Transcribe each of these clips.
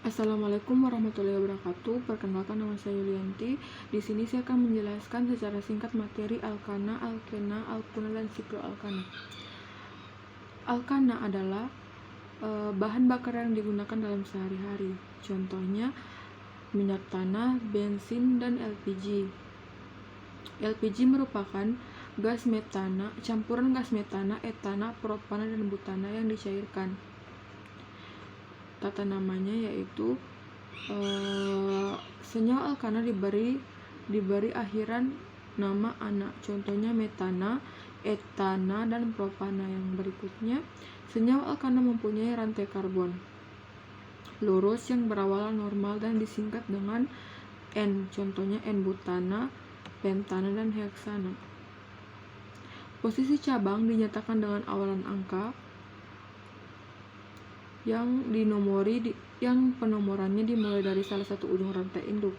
Assalamualaikum warahmatullahi wabarakatuh. Perkenalkan, nama saya Yulianti. Di sini saya akan menjelaskan secara singkat materi alkana, alkena, alkuna, dan sikloalkana. Alkana adalah bahan bakar yang digunakan dalam sehari-hari. Contohnya minyak tanah, bensin, dan LPG. LPG merupakan gas metana, campuran gas metana, etana, propana, dan butana yang dicairkan. Tata namanya yaitu senyawa alkana diberi akhiran nama ana. Contohnya metana, etana, dan propana. Yang berikutnya, senyawa alkana mempunyai rantai karbon lurus yang berawalan normal dan disingkat dengan N. Contohnya N-butana, pentana, dan heksana. Posisi cabang dinyatakan dengan awalan angka yang penomorannya dimulai dari salah satu ujung rantai induk.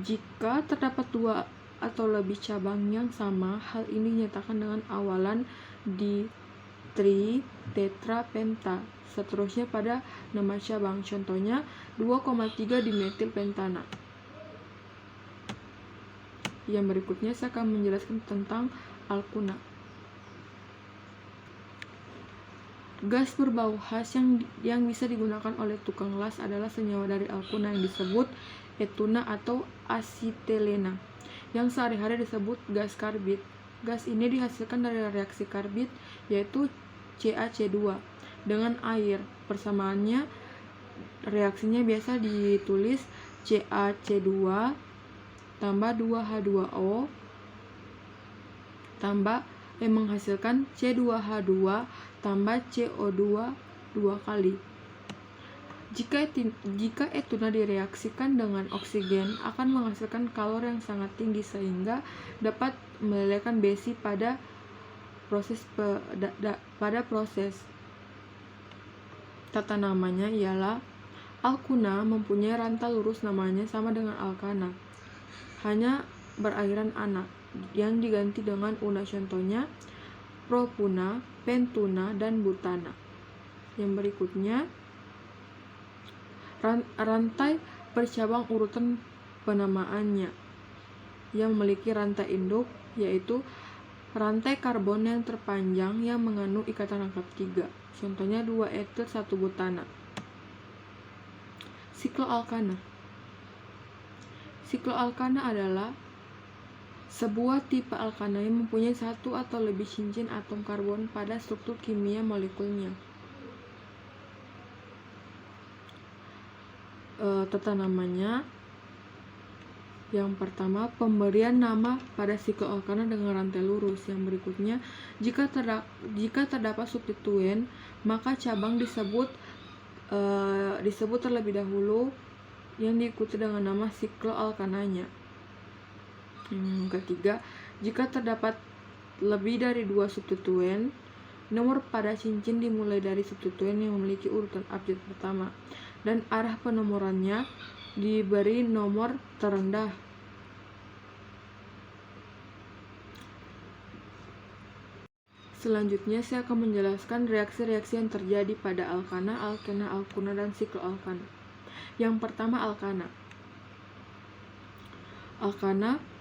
Jika terdapat dua atau lebih cabang yang sama, hal ini dinyatakan dengan awalan di tri, tetra, penta, seterusnya pada nama cabang. Contohnya 2,3 dimetil pentana. Yang berikutnya saya akan menjelaskan tentang alkuna. Gas berbau khas yang bisa digunakan oleh tukang las adalah senyawa dari alkuna yang disebut etuna atau asitelena, yang sehari-hari disebut gas karbit. Gas ini dihasilkan dari reaksi karbit, yaitu CaC2 dengan air. Persamaannya, reaksinya biasa ditulis CaC2 tambah 2H2O tambah menghasilkan C2H2 tambah CO2 2 kali. Jika etuna direaksikan dengan oksigen, akan menghasilkan kalor yang sangat tinggi sehingga dapat melelehkan besi pada proses. Tata namanya ialah alkuna mempunyai rantai lurus namanya sama dengan alkana, hanya berakhiran ana yang diganti dengan una. Contohnya propuna, pentuna, dan butana. Yang berikutnya, rantai bercabang urutan penamaannya yang memiliki rantai induk, yaitu rantai karbon yang terpanjang yang mengandung ikatan rangkap 3. Contohnya 2 etil 1 butana. Sikloalkana. Sikloalkana adalah sebuah tipe alkana yang mempunyai satu atau lebih cincin atom karbon pada struktur kimia molekulnya. Tata namanya, yang pertama, pemberian nama pada sikloalkana dengan rantai lurus. Yang berikutnya, jika terdapat substituen, maka cabang disebut terlebih dahulu yang diikuti dengan nama sikloalkananya. Yang ketiga, jika terdapat lebih dari 2 substituen, nomor pada cincin dimulai dari substituen yang memiliki urutan abjad pertama, dan arah penomorannya diberi nomor terendah. Selanjutnya saya akan menjelaskan reaksi-reaksi yang terjadi pada alkana, alkena, alkuna, dan sikloalkana. Yang pertama, alkana. Alkana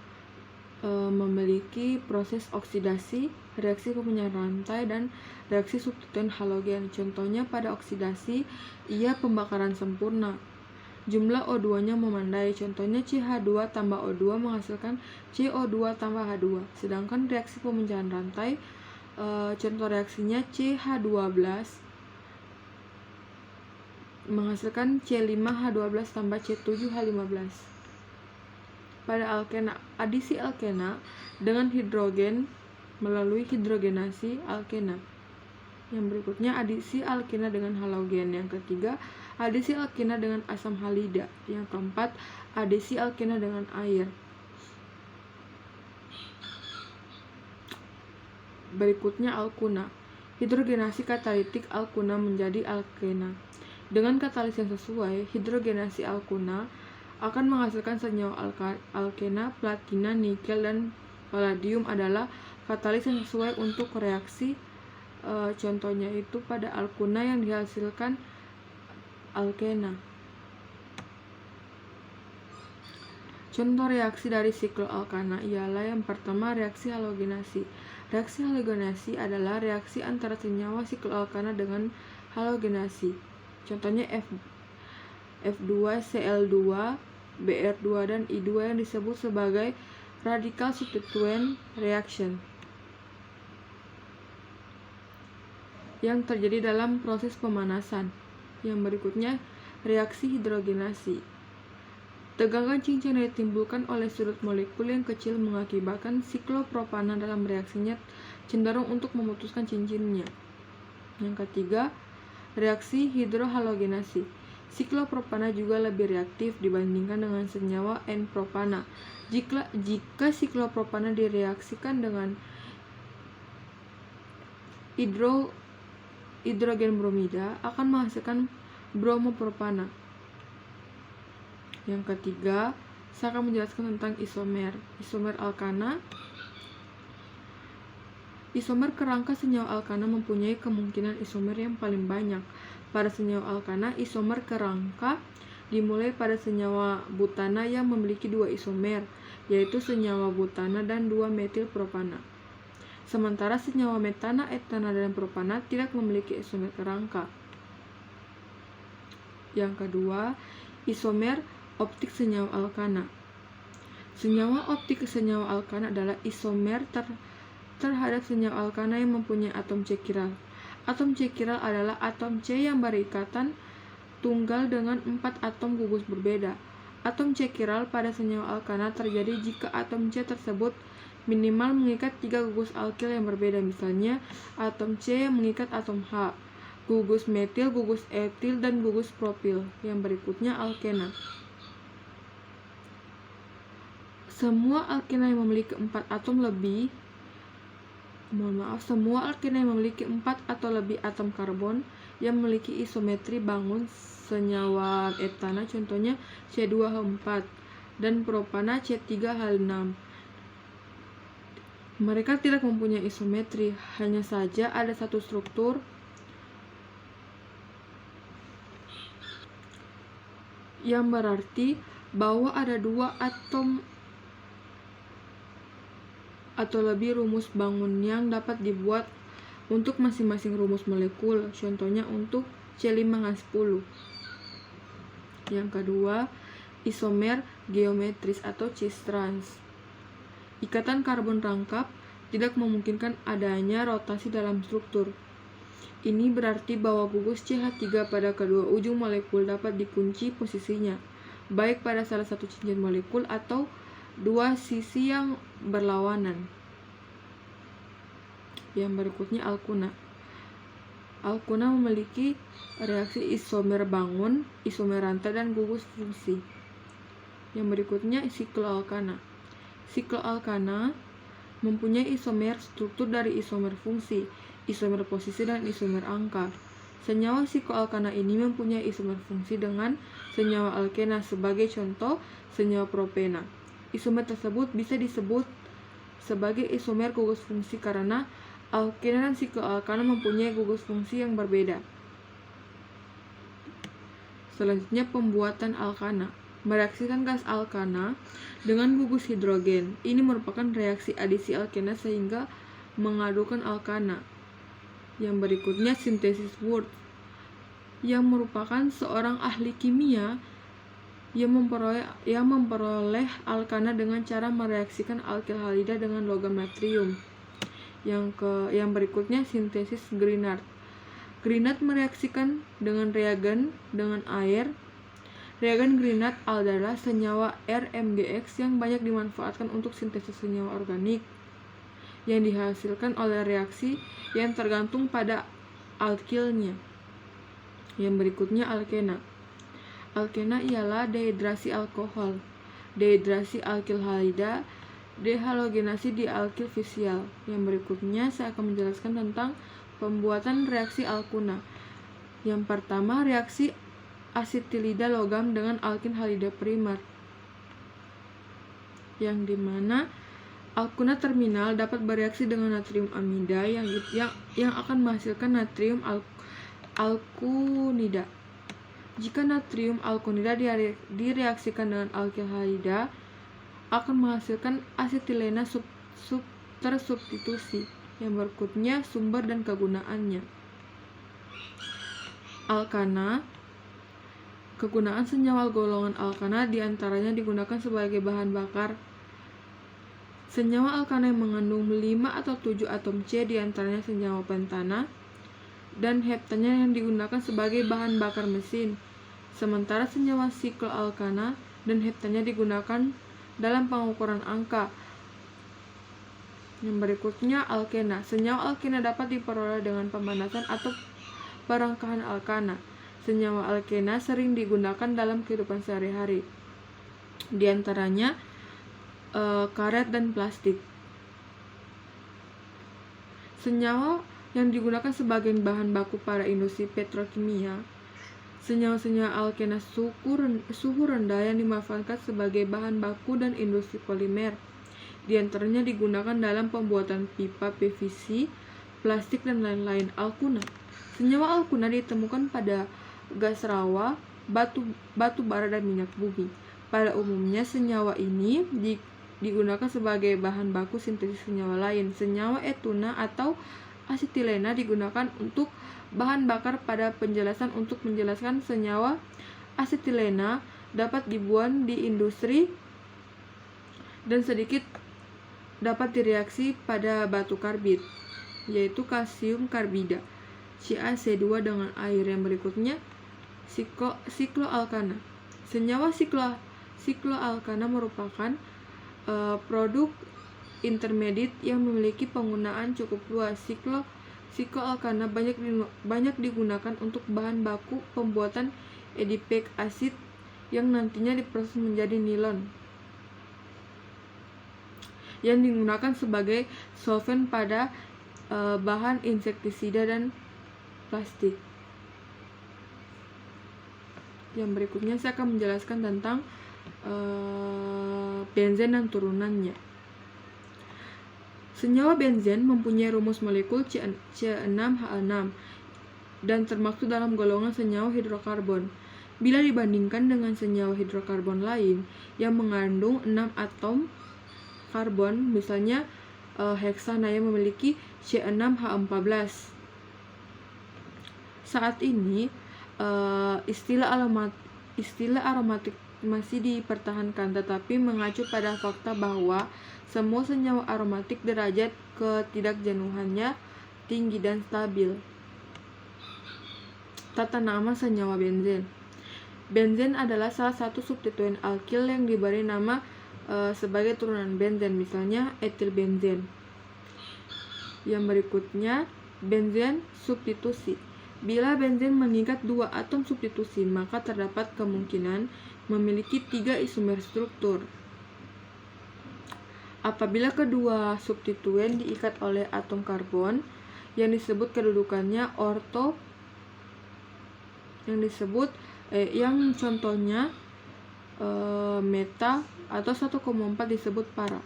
memiliki proses oksidasi, reaksi pemindahan rantai, dan reaksi substituen halogen. Contohnya pada oksidasi, ia pembakaran sempurna. Jumlah O2-nya memandai. Contohnya CH2 tambah O2 menghasilkan CO2 tambah H2. Sedangkan reaksi pemindahan rantai, contoh reaksinya CH12 menghasilkan C5H12 tambah C7H15. Pada alkena, adisi alkena dengan hidrogen melalui hidrogenasi alkena. Yang berikutnya, adisi alkena dengan halogen. Yang ketiga, adisi alkena dengan asam halida. Yang keempat, adisi alkena dengan air. Berikutnya, alkuna. Hidrogenasi katalitik alkuna menjadi alkena. Dengan katalis yang sesuai, hidrogenasi alkuna akan menghasilkan senyawa alkena. Platina, nikel, dan palladium adalah katalis yang sesuai untuk reaksi. Contohnya itu pada alkuna yang dihasilkan alkena. Contoh reaksi dari sikloalkana ialah yang pertama reaksi halogenasi. Reaksi halogenasi adalah reaksi antara senyawa sikloalkana dengan halogenasi. Contohnya F2Cl2, Br2 dan I2 yang disebut sebagai radical substituent reaction yang terjadi dalam proses pemanasan. Yang berikutnya reaksi hidrogenasi. Tegangan cincin yang ditimbulkan oleh sudut molekul yang kecil mengakibatkan siklopropana dalam reaksinya cenderung untuk memutuskan cincinnya. Yang ketiga, reaksi hidrohalogenasi. Siklopropana juga lebih reaktif dibandingkan dengan senyawa N-propana. Jika siklopropana direaksikan dengan hidrogen bromida akan menghasilkan bromopropana. Yang ketiga, saya akan menjelaskan tentang isomer. Isomer alkana. Isomer kerangka senyawa alkana mempunyai kemungkinan isomer yang paling banyak. Pada senyawa alkana, isomer kerangka dimulai pada senyawa butana yang memiliki 2 isomer, yaitu senyawa butana dan 2 metil propana. Sementara senyawa metana, etana, dan propana tidak memiliki isomer kerangka. Yang kedua, isomer optik senyawa alkana. Senyawa optik senyawa alkana adalah isomer terhadap senyawa alkana yang mempunyai atom C chiral. Atom C chiral adalah atom C yang berikatan tunggal dengan 4 atom gugus berbeda. Atom C chiral pada senyawa alkana terjadi jika atom C tersebut minimal mengikat 3 gugus alkil yang berbeda, misalnya atom C yang mengikat atom H, gugus metil, gugus etil, dan gugus propil. Yang berikutnya alkena. Semua alkena yang memiliki 4 atau lebih atom karbon yang memiliki isometri bangun senyawa etana, contohnya C2H4, dan propana C3H6. Mereka tidak mempunyai isometri, hanya saja ada satu struktur yang berarti bahwa ada 2 atom atau lebih rumus bangun yang dapat dibuat untuk masing-masing rumus molekul, contohnya untuk C5H10. Yang kedua, isomer geometris atau cis-trans. Ikatan karbon rangkap tidak memungkinkan adanya rotasi dalam struktur. Ini berarti bahwa gugus CH3 pada kedua ujung molekul dapat dikunci posisinya, baik pada salah satu cincin molekul atau 2 sisi yang berlawanan. Yang berikutnya alkuna. Alkuna memiliki reaksi isomer bangun, isomer rantai, dan gugus fungsi. Yang berikutnya sikloalkana. Sikloalkana mempunyai isomer struktur dari isomer fungsi, isomer posisi, dan isomer angka. Senyawa sikloalkana ini mempunyai isomer fungsi dengan senyawa alkena, sebagai contoh senyawa propena. Isomer tersebut bisa disebut sebagai isomer gugus fungsi karena alkena dan sikloalkana mempunyai gugus fungsi yang berbeda. Selanjutnya, pembuatan alkana. Mereaksikan gas alkana dengan gugus hidrogen. Ini merupakan reaksi adisi alkena sehingga mengadukan alkana. Yang berikutnya, sintesis Wurth, yang merupakan seorang ahli kimia yang memperoleh alkana dengan cara mereaksikan alkil halida dengan logam natrium. Yang berikutnya, sintesis Grignard. Grignard mereaksikan dengan reagen dengan air. Reagen Grignard adalah senyawa RMGX yang banyak dimanfaatkan untuk sintesis senyawa organik yang dihasilkan oleh reaksi yang tergantung pada alkilnya. Yang berikutnya, alkena. Alkena ialah dehidrasi alkohol, dehidrasi alkil halida, dehalogenasi di alkil fisial. Yang berikutnya saya akan menjelaskan tentang pembuatan reaksi alkuna. Yang pertama, reaksi asetilida logam dengan alkin halida primer, yang dimana alkuna terminal dapat bereaksi dengan natrium amida yang akan menghasilkan natrium alkunida. Jika natrium alkonida direaksikan dengan alkil halida, akan menghasilkan asetilena tersubstitusi. Yang berikutnya sumber dan kegunaannya. Alkana. Kegunaan senyawa golongan alkana diantaranya digunakan sebagai bahan bakar. Senyawa alkana yang mengandung 5 atau 7 atom C diantaranya senyawa pentana dan heptana yang digunakan sebagai bahan bakar mesin. Sementara senyawa sikloalkana dan heptana digunakan dalam pengukuran angka. Yang berikutnya alkena. Senyawa alkena dapat diperoleh dengan pemanasan atau perangkahan alkana. Senyawa alkena sering digunakan dalam kehidupan sehari-hari. Di antaranya karet dan plastik. Senyawa yang digunakan sebagai bahan baku pada industri petrokimia. Senyawa-senyawa alkena suhu rendah yang dimanfaatkan sebagai bahan baku dan industri polimer. Di antaranya digunakan dalam pembuatan pipa PVC, plastik, dan lain-lain. Alkuna. Senyawa alkuna ditemukan pada gas rawa, batu bara, dan minyak bumi. Pada umumnya senyawa ini digunakan sebagai bahan baku sintesis senyawa lain. Senyawa etuna atau asetilena digunakan untuk bahan bakar pada penjelasan. Untuk menjelaskan senyawa asetilena dapat dibuat di industri dan sedikit dapat direaksi pada batu karbid, yaitu kalsium karbida, CaC2 dengan air. Yang berikutnya sikloalkana. Senyawa sikloalkana merupakan produk intermediate yang memiliki penggunaan cukup luas. Sikloalkana banyak digunakan untuk bahan baku pembuatan adipic acid yang nantinya diproses menjadi nilon, yang digunakan sebagai solvent pada bahan insektisida dan plastik. Yang berikutnya saya akan menjelaskan tentang benzen dan turunannya. Senyawa benzen mempunyai rumus molekul C6H6 dan termasuk dalam golongan senyawa hidrokarbon. Bila dibandingkan dengan senyawa hidrokarbon lain yang mengandung 6 atom karbon, misalnya heksana yang memiliki C6H14. Saat ini istilah aromatik masih dipertahankan, tetapi mengacu pada fakta bahwa semua senyawa aromatik derajat ketidakjenuhannya tinggi dan stabil. Tata nama senyawa benzen. Benzen adalah salah satu substituen alkil yang diberi nama sebagai turunan benzen, misalnya etilbenzen. Yang berikutnya benzen substitusi. Bila benzen mengikat 2 atom substitusi, maka terdapat kemungkinan memiliki 3 isomer struktur. Apabila kedua substituen diikat oleh atom karbon yang disebut kedudukannya orto, yang contohnya meta atau 1,4 disebut para.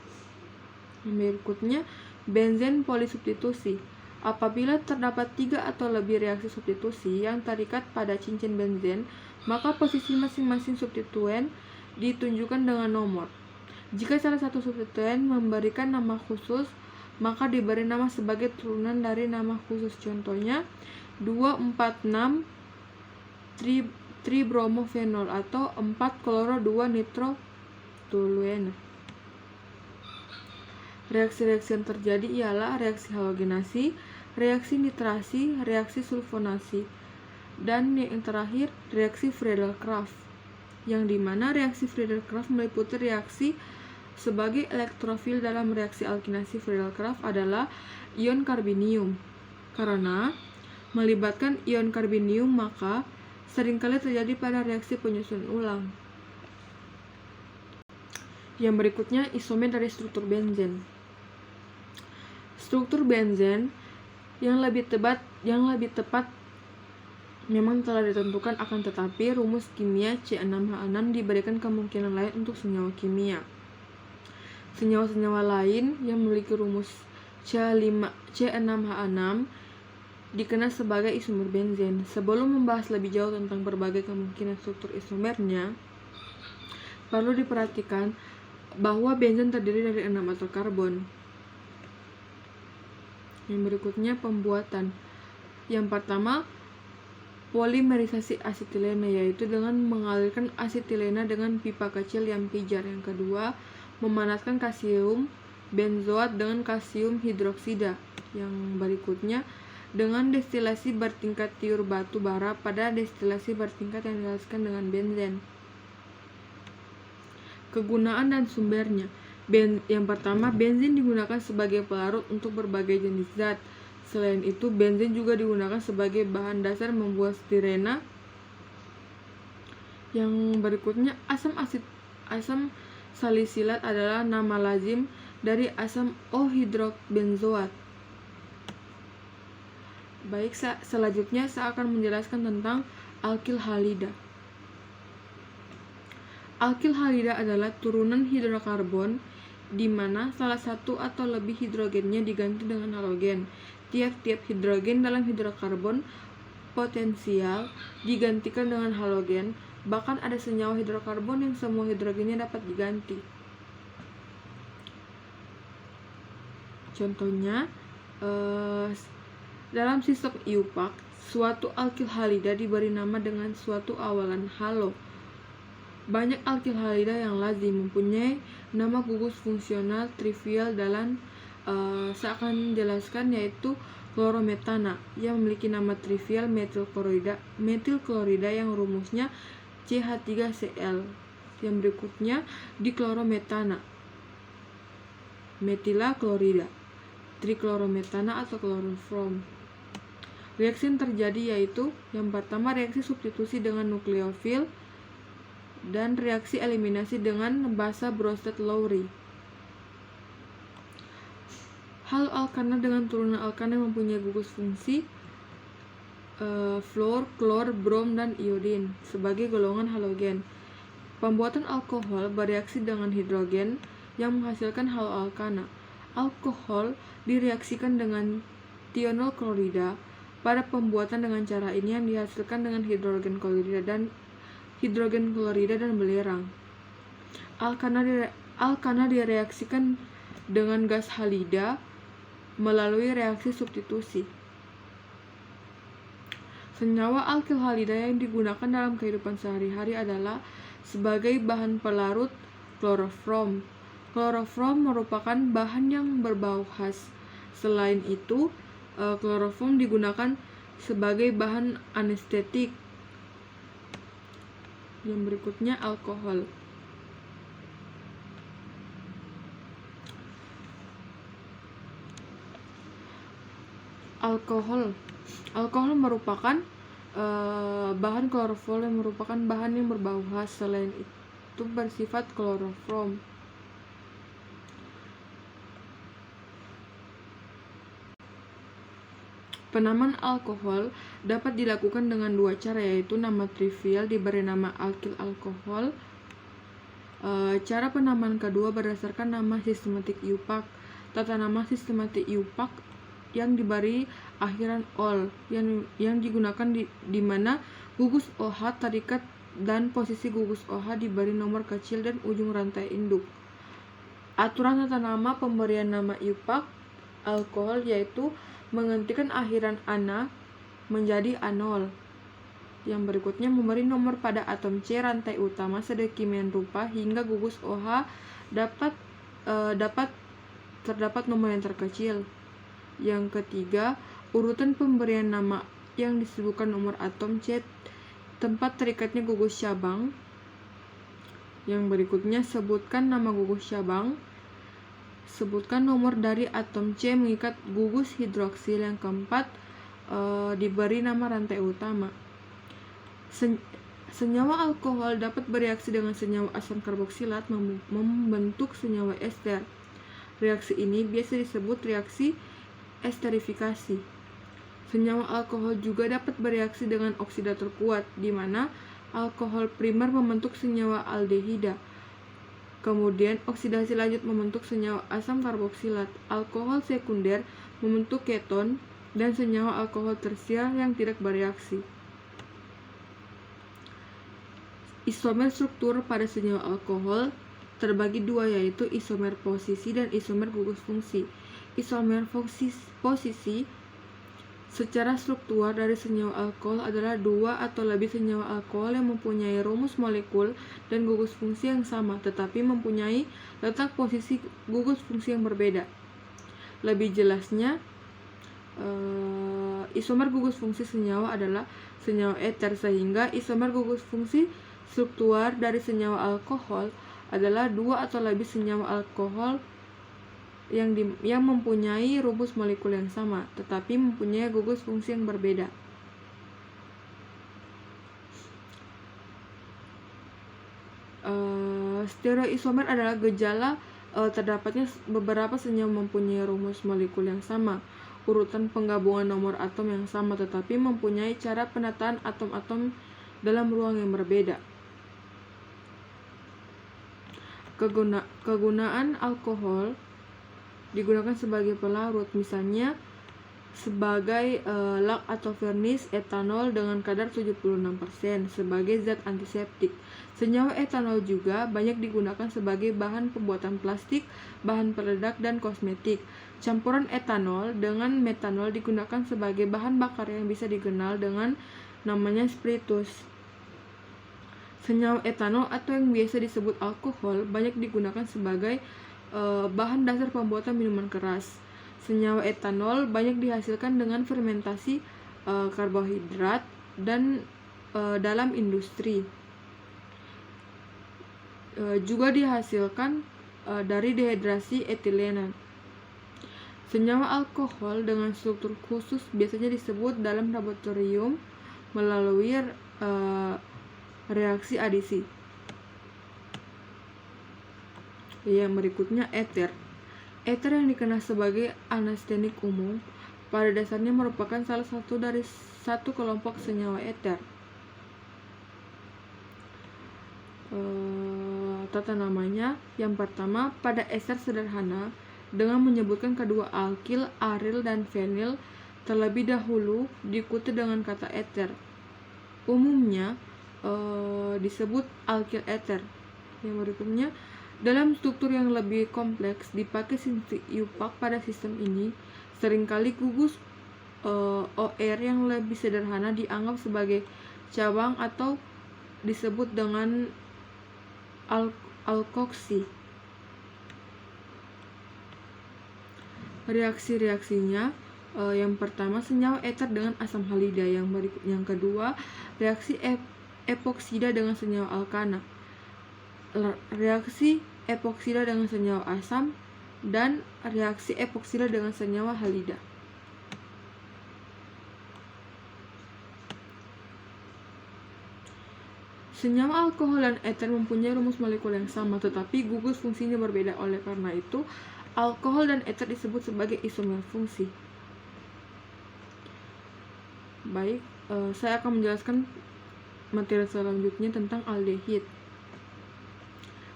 Berikutnya benzen polisubstitusi. Apabila terdapat 3 atau lebih reaksi substitusi yang terikat pada cincin benzen, maka posisi masing-masing substituen ditunjukkan dengan nomor. Jika salah satu substituen memberikan nama khusus, maka diberi nama sebagai turunan dari nama khusus. Contohnya 2,4,6 tribromofenol atau 4-kloro-2-nitrotoluene. Reaksi-reaksi yang terjadi ialah reaksi halogenasi, reaksi nitrasi, reaksi sulfonasi, dan yang terakhir reaksi Friedel-Crafts, yang dimana reaksi Friedel-Crafts meliputi reaksi sebagai elektrofil. Dalam reaksi alkinasi Friedel-Crafts adalah ion karbinium. Karena melibatkan ion karbinium, maka seringkali terjadi pada reaksi penyusunan ulang. Yang berikutnya isomer dari struktur benzen. Struktur benzen yang lebih tepat memang telah ditentukan, akan tetapi rumus kimia C6H6 diberikan kemungkinan lain untuk senyawa kimia. Senyawa-senyawa lain yang memiliki rumus C6H6 dikenal sebagai isomer benzen. Sebelum membahas lebih jauh tentang berbagai kemungkinan struktur isomernya, perlu diperhatikan bahwa benzen terdiri dari 6 atom karbon. Yang berikutnya pembuatan. Yang pertama, polimerisasi asetilena, yaitu dengan mengalirkan asetilena dengan pipa kecil yang pijar. Yang kedua, memanaskan kalsium benzoat dengan kalsium hidroksida. Yang berikutnya, dengan destilasi bertingkat tiur batu bara pada destilasi bertingkat yang dihasilkan dengan benzen. Kegunaan dan sumbernya. Yang pertama, benzen digunakan sebagai pelarut untuk berbagai jenis zat. Selain itu, benzen juga digunakan sebagai bahan dasar membuat stirena. Yang berikutnya, asam salisilat adalah nama lazim dari asam O-hidrobenzoat. Baik, selanjutnya saya akan menjelaskan tentang alkil halida. Alkil halida adalah turunan hidrokarbon di mana salah satu atau lebih hidrogennya diganti dengan halogen. Tiap-tiap hidrogen dalam hidrokarbon potensial digantikan dengan halogen. Bahkan ada senyawa hidrokarbon yang semua hidrogennya dapat diganti. Contohnya, dalam sistem IUPAC, suatu alkil halida diberi nama dengan suatu awalan halo. Banyak alkil halida yang lazim mempunyai nama gugus fungsional trivial dalam saya akan jelaskan, yaitu klorometana yang memiliki nama trivial metil klorida yang rumusnya CH3Cl. Yang berikutnya diklorometana, metila klorida, triklorometana atau kloroform. Reaksi yang terjadi yaitu yang pertama, reaksi substitusi dengan nukleofil dan reaksi eliminasi dengan basa Bronsted-Lowry. Halo alkana dengan turunan alkana yang mempunyai gugus fungsi fluor, klor, brom, dan iodin sebagai golongan halogen. Pembuatan alkohol bereaksi dengan hidrogen yang menghasilkan halo alkana. Alkohol direaksikan dengan tionol klorida. Pada pembuatan dengan cara ini yang dihasilkan dengan hidrogen klorida dan belerang. Alkana direaksikan dengan gas halida melalui reaksi substitusi. Senyawa alkil halida yang digunakan dalam kehidupan sehari-hari adalah sebagai bahan pelarut kloroform. Kloroform merupakan bahan yang berbau khas. Selain itu, kloroform digunakan sebagai bahan anestetik. Yang berikutnya alkohol. Alkohol merupakan bahan kloroform yang merupakan bahan yang berbau khas. Selain itu bersifat kloroform. Penamaan alkohol dapat dilakukan dengan dua cara, yaitu nama trivial diberi nama alkil alkohol. Cara penamaan kedua berdasarkan nama sistematik IUPAC. Tata nama sistematik IUPAC yang diberi akhiran ol yang digunakan di mana gugus OH terikat dan posisi gugus OH diberi nomor kecil dan ujung rantai induk. Aturan tata nama pemberian nama IUPAC alkohol yaitu menghentikan akhiran ana menjadi anol. Yang berikutnya memberi nomor pada atom C rantai utama sedemikian rupa hingga gugus OH dapat terdapat nomor yang terkecil. Yang ketiga, urutan pemberian nama yang disebutkan nomor atom C tempat terikatnya gugus cabang. Yang berikutnya, sebutkan nama gugus cabang. Sebutkan nomor dari atom C mengikat gugus hidroksil. Yang keempat, diberi nama rantai utama. Senyawa alkohol dapat bereaksi dengan senyawa asam karboksilat membentuk senyawa ester. Reaksi ini biasa disebut reaksi esterifikasi. Senyawa alkohol juga dapat bereaksi dengan oksidator kuat, di mana alkohol primer membentuk senyawa aldehida. Kemudian oksidasi lanjut membentuk senyawa asam karboksilat. Alkohol sekunder membentuk keton dan senyawa alkohol tersier yang tidak bereaksi. Isomer struktur pada senyawa alkohol terbagi dua, yaitu isomer posisi dan isomer gugus fungsi. Isomer posisi secara struktur dari senyawa alkohol adalah dua atau lebih senyawa alkohol yang mempunyai rumus molekul dan gugus fungsi yang sama, tetapi mempunyai letak posisi gugus fungsi yang berbeda. Lebih jelasnya, isomer gugus fungsi senyawa adalah senyawa eter, sehingga isomer gugus fungsi struktur dari senyawa alkohol adalah dua atau lebih senyawa alkohol yang mempunyai rumus molekul yang sama, tetapi mempunyai gugus fungsi yang berbeda. Stereoisomer adalah gejala terdapatnya beberapa senyawa mempunyai rumus molekul yang sama, urutan penggabungan nomor atom yang sama, tetapi mempunyai cara penataan atom-atom dalam ruang yang berbeda. Kegunaan alkohol digunakan sebagai pelarut, misalnya sebagai lak atau vernis etanol dengan kadar 76%, sebagai zat antiseptik. Senyawa etanol juga banyak digunakan sebagai bahan pembuatan plastik, bahan peledak, dan kosmetik. Campuran etanol dengan metanol digunakan sebagai bahan bakar yang bisa dikenal dengan namanya spiritus. Senyawa etanol atau yang biasa disebut alkohol banyak digunakan sebagai bahan dasar pembuatan minuman keras. Senyawa etanol banyak dihasilkan dengan fermentasi karbohidrat dan dalam industri. Juga dihasilkan dari dehidrasi etilena. Senyawa alkohol dengan struktur khusus biasanya disebut dalam laboratorium melalui reaksi adisi. Yang berikutnya, eter. Eter yang dikenal sebagai anestetik umum pada dasarnya merupakan salah satu dari satu kelompok senyawa eter. Tata namanya, yang pertama, pada ester sederhana dengan menyebutkan kedua alkil, aril, dan fenil terlebih dahulu diikuti dengan kata eter. Umumnya disebut alkil eter. Yang berikutnya, dalam struktur yang lebih kompleks dipakai sintetik IUPAC pada sistem ini, seringkali gugus OR yang lebih sederhana dianggap sebagai cabang atau disebut dengan alkoksi. Reaksi-reaksinya, yang pertama, senyawa eter dengan asam halida. Yang kedua, reaksi epoksida dengan senyawa alkana, reaksi epoksida dengan senyawa asam, dan reaksi epoksida dengan senyawa halida. Senyawa alkohol dan eter mempunyai rumus molekul yang sama, tetapi gugus fungsinya berbeda. Oleh karena itu, alkohol dan eter disebut sebagai isomer fungsi. Baik, saya akan menjelaskan materi selanjutnya tentang aldehid.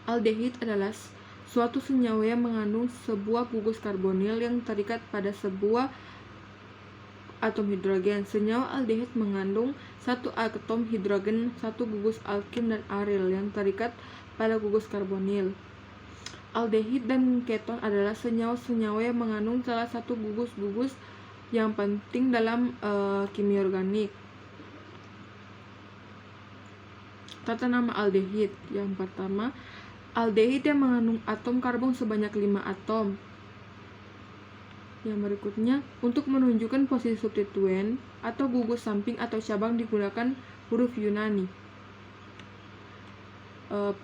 Aldehid adalah suatu senyawa yang mengandung sebuah gugus karbonil yang terikat pada sebuah atom hidrogen. Senyawa aldehid mengandung satu atom hidrogen, satu gugus alkin dan aril yang terikat pada gugus karbonil. Aldehid dan keton adalah senyawa-senyawa yang mengandung salah satu gugus-gugus yang penting dalam kimia organik. Tata nama aldehid. Yang pertama, aldehid yang mengandung atom karbon sebanyak 5 atom. Yang berikutnya, untuk menunjukkan posisi substituen atau gugus samping atau cabang digunakan huruf Yunani.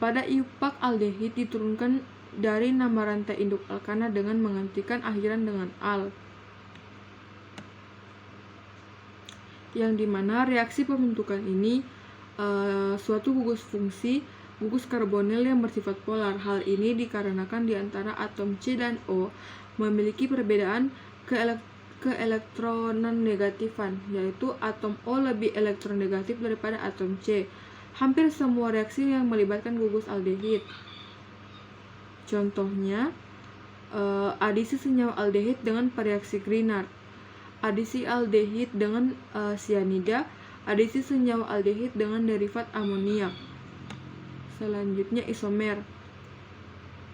Pada IUPAC, aldehid diturunkan dari nama rantai induk alkana dengan menggantikan akhiran dengan al, yang dimana reaksi pembentukan ini suatu gugus fungsi gugus karbonil yang bersifat polar. Hal ini dikarenakan di antara atom C dan O memiliki perbedaan keelektronegatifan, yaitu atom O lebih elektronegatif daripada atom C. Hampir semua reaksi yang melibatkan gugus aldehid. Contohnya, adisi senyawa aldehid dengan reaksi Grignard. adisi aldehid dengan sianida, adisi senyawa aldehid dengan derivat amoniak. Selanjutnya isomer.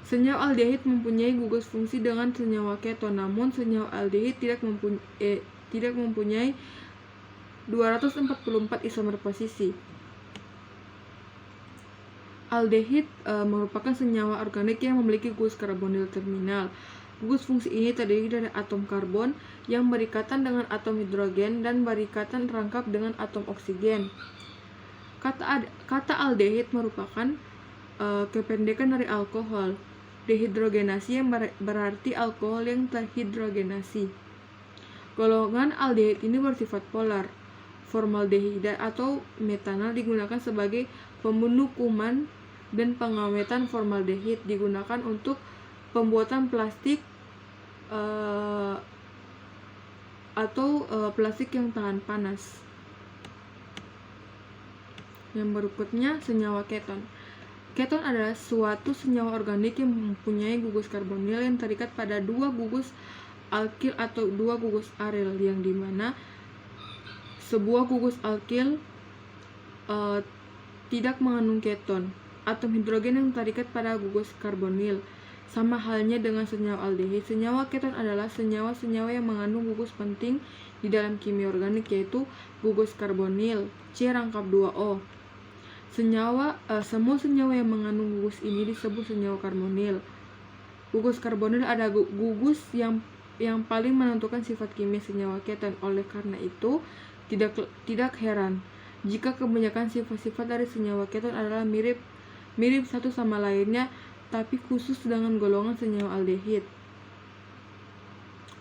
Senyawa aldehid mempunyai gugus fungsi dengan senyawa keton, namun senyawa aldehid tidak mempunyai 244 isomer posisi. Aldehid merupakan senyawa organik yang memiliki gugus karbonil terminal. Gugus fungsi ini terdiri dari atom karbon yang berikatan dengan atom hidrogen dan berikatan rangkap dengan atom oksigen. Kata aldehid merupakan kependekan dari alkohol. Dehidrogenasi yang berarti alkohol yang terhidrogenasi. Golongan aldehid ini bersifat polar. Formaldehida atau metanal digunakan sebagai pembunuh kuman dan pengawetan formaldehid digunakan untuk pembuatan plastik atau plastik yang tahan panas. Yang berikutnya senyawa keton. Keton adalah suatu senyawa organik yang mempunyai gugus karbonil yang terikat pada dua gugus alkil atau dua gugus aril, yang dimana sebuah gugus alkil tidak mengandung keton. Atom hidrogen yang terikat pada gugus karbonil. Sama halnya dengan senyawa aldehid, senyawa keton adalah senyawa-senyawa yang mengandung gugus penting di dalam kimia organik, yaitu gugus karbonil C rangkap 2O. Semua senyawa yang mengandung gugus ini disebut senyawa karbonil. Gugus karbonil ada gugus yang paling menentukan sifat kimia senyawa keton. Oleh karena itu, tidak heran jika kebanyakan sifat-sifat dari senyawa keton adalah mirip satu sama lainnya, tapi khusus dengan golongan senyawa aldehid.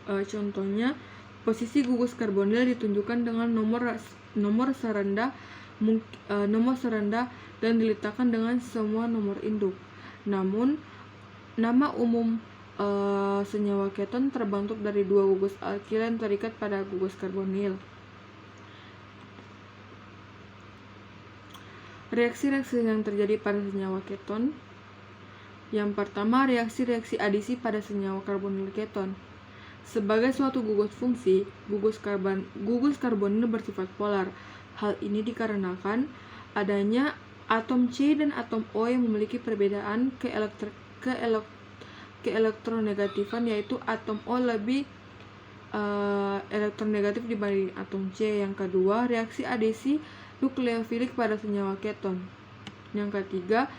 Contohnya, posisi gugus karbonil ditunjukkan dengan nomor serendah dan diletakkan dengan semua nomor induk. Namun, nama umum senyawa keton terbentuk dari dua gugus alkil yang terikat pada gugus karbonil. Reaksi-reaksi yang terjadi pada senyawa keton. Yang pertama, reaksi-reaksi adisi pada senyawa karbonil keton. Sebagai suatu gugus fungsi, gugus karbonil bersifat polar. Hal ini dikarenakan adanya atom C dan atom O yang memiliki perbedaan keelektronegatifan, yaitu atom O lebih elektronegatif dibanding atom C. Yang kedua, reaksi adisi nukleofilik pada senyawa keton. Yang ketiga,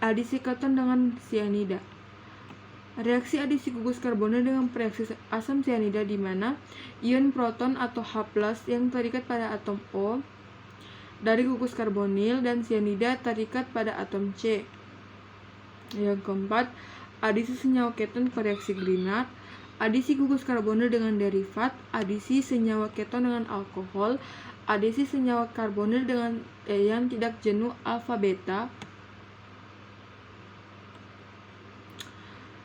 adisi keton dengan sianida. Reaksi adisi gugus karbonil dengan reaksi asam sianida, di mana ion proton atau H+ yang terikat pada atom O dari gugus karbonil dan sianida terikat pada atom C. Yang keempat, adisi senyawa keton ke reaksi Grignard. Adisi gugus karbonil dengan derivat, adisi senyawa keton dengan alkohol, adisi senyawa karbonil dengan yang tidak jenuh alfa beta.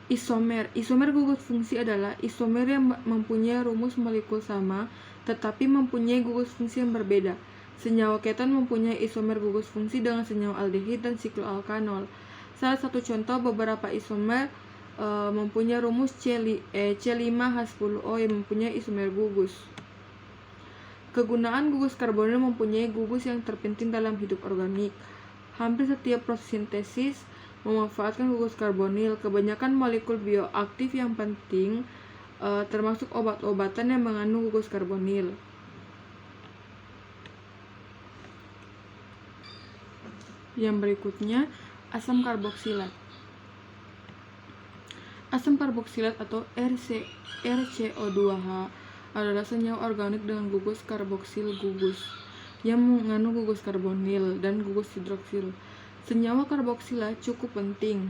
Isomer gugus fungsi adalah isomer yang mempunyai rumus molekul sama tetapi mempunyai gugus fungsi yang berbeda. Senyawa keton mempunyai isomer gugus fungsi dengan senyawa aldehid dan sikloalkanol. Salah satu contoh beberapa isomer mempunyai rumus C5H10O yang mempunyai isomer gugus. Kegunaan gugus karbonil mempunyai gugus yang terpenting dalam hidup organik. Hampir setiap proses sintesis memanfaatkan gugus karbonil. Kebanyakan molekul bioaktif yang penting termasuk obat-obatan yang mengandung gugus karbonil. Yang berikutnya, asam karboksilat. Asam karboksilat atau RCO2H adalah senyawa organik dengan gugus karboksil gugus yang mengandung gugus karbonil dan gugus hidroksil. Senyawa karboksilat cukup penting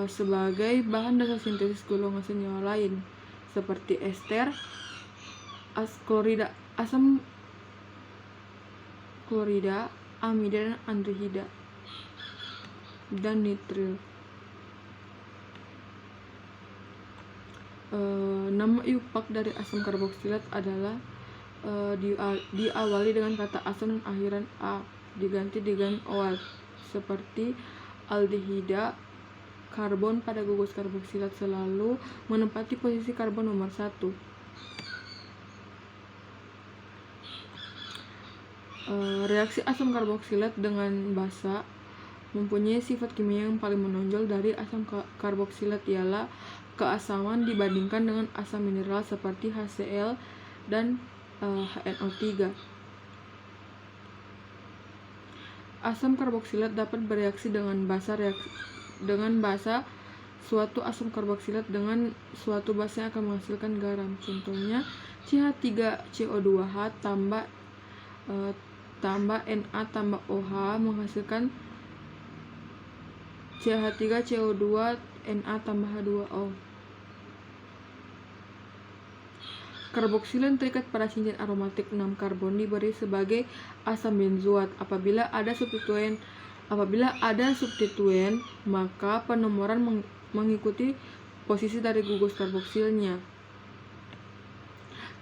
sebagai bahan dasar sintesis golongan senyawa lain seperti ester, asam klorida, amida dan aldehida, dan nitril. Nama iupak dari asam karboksilat adalah diawali dengan kata asam dan akhiran a, diganti dengan oat, seperti aldehida. Karbon pada gugus karboksilat selalu menempati posisi karbon nomor 1. Reaksi asam karboksilat dengan basa mempunyai sifat kimia yang paling menonjol dari asam karboksilat ialah keasaman dibandingkan dengan asam mineral seperti HCl dan HNO3. Asam karboksilat dapat bereaksi dengan basa suatu asam karboksilat dengan suatu basa yang akan menghasilkan garam. Contohnya CH3CO2H tambah Na tambah OH menghasilkan CH3CO2 Na tambah H2O. Karboksilat terikat pada cincin aromatik 6 karbon diberi sebagai asam benzoat. Apabila ada substituen, maka penomoran mengikuti posisi dari gugus karboksilnya.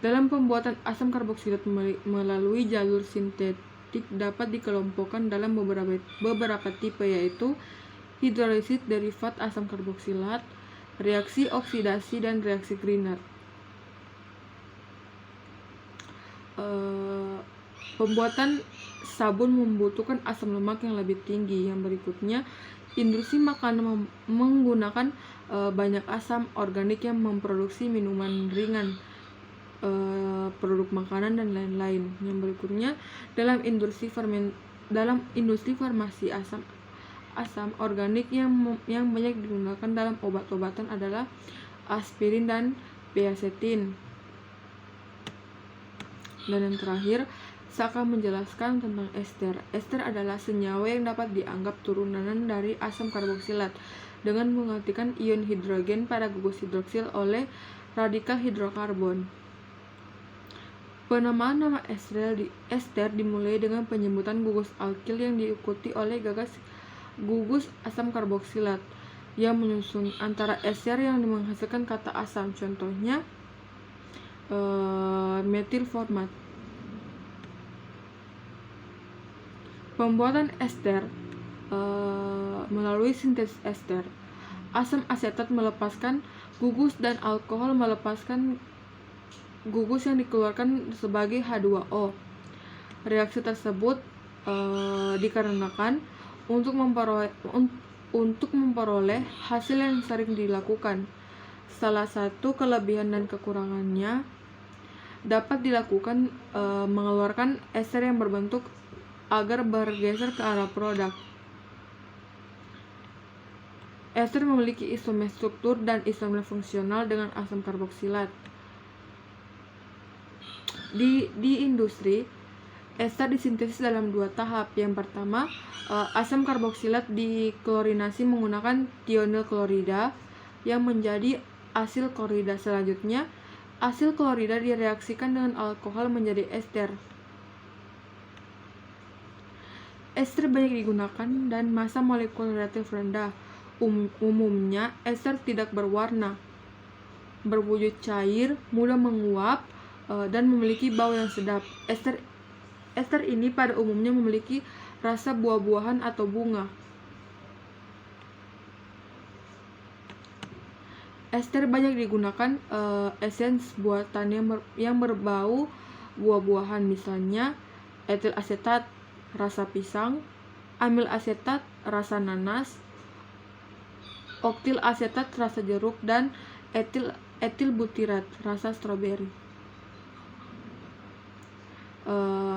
Dalam pembuatan asam karboksilat melalui jalur sintetik dapat dikelompokkan dalam beberapa tipe, yaitu hidrolisis derivat asam karboksilat, reaksi oksidasi, dan reaksi Grignard. Pembuatan sabun membutuhkan asam lemak yang lebih tinggi. Yang berikutnya, industri makanan menggunakan banyak asam organik yang memproduksi minuman ringan, produk makanan, dan lain-lain. Yang berikutnya, dalam industri farmasi asam organik yang banyak digunakan dalam obat-obatan adalah aspirin dan piasetin. Dan yang terakhir, saya akan menjelaskan tentang ester. Ester adalah senyawa yang dapat dianggap turunan dari asam karboksilat dengan menggantikan ion hidrogen pada gugus hidroksil oleh radikal hidrokarbon. Penamaan nama ester dimulai dengan penyebutan gugus alkil yang diikuti oleh gagas gugus asam karboksilat yang menyusun antara ester yang menghasilkan kata asam. Contohnya metilformat. Pembuatan ester melalui sintesis ester. Asam asetat melepaskan gugus dan alkohol melepaskan gugus yang dikeluarkan sebagai H2O. Reaksi tersebut dikarenakan untuk memperoleh hasil yang sering dilakukan. Salah satu kelebihan dan kekurangannya dapat dilakukan mengeluarkan ester yang berbentuk agar bergeser ke arah produk. Ester memiliki isomer struktur dan isomer fungsional dengan asam karboksilat. Di industri, ester disintesis dalam 2 tahap. Yang pertama, asam karboksilat diklorinasi menggunakan tionil klorida yang menjadi asil klorida. Selanjutnya, asil klorida direaksikan dengan alkohol menjadi ester. Ester banyak digunakan dan massa molekul relatif rendah. Umumnya, ester tidak berwarna, berwujud cair, mudah menguap, dan memiliki bau yang sedap. Ester ini pada umumnya memiliki rasa buah-buahan atau bunga. Ester banyak digunakan esens buatan yang berbau buah-buahan, misalnya etil asetat rasa pisang, amil asetat rasa nanas, oktil asetat rasa jeruk, dan etil butirat rasa stroberi.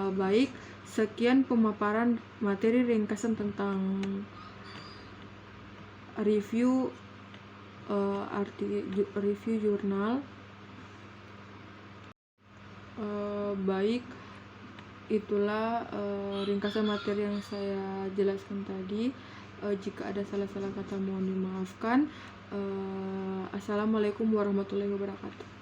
Baik, sekian pemaparan materi ringkasan tentang review jurnal. Baik, itulah ringkasan materi yang saya jelaskan tadi. Jika ada salah-salah kata mohon dimaafkan. Assalamualaikum warahmatullahi wabarakatuh.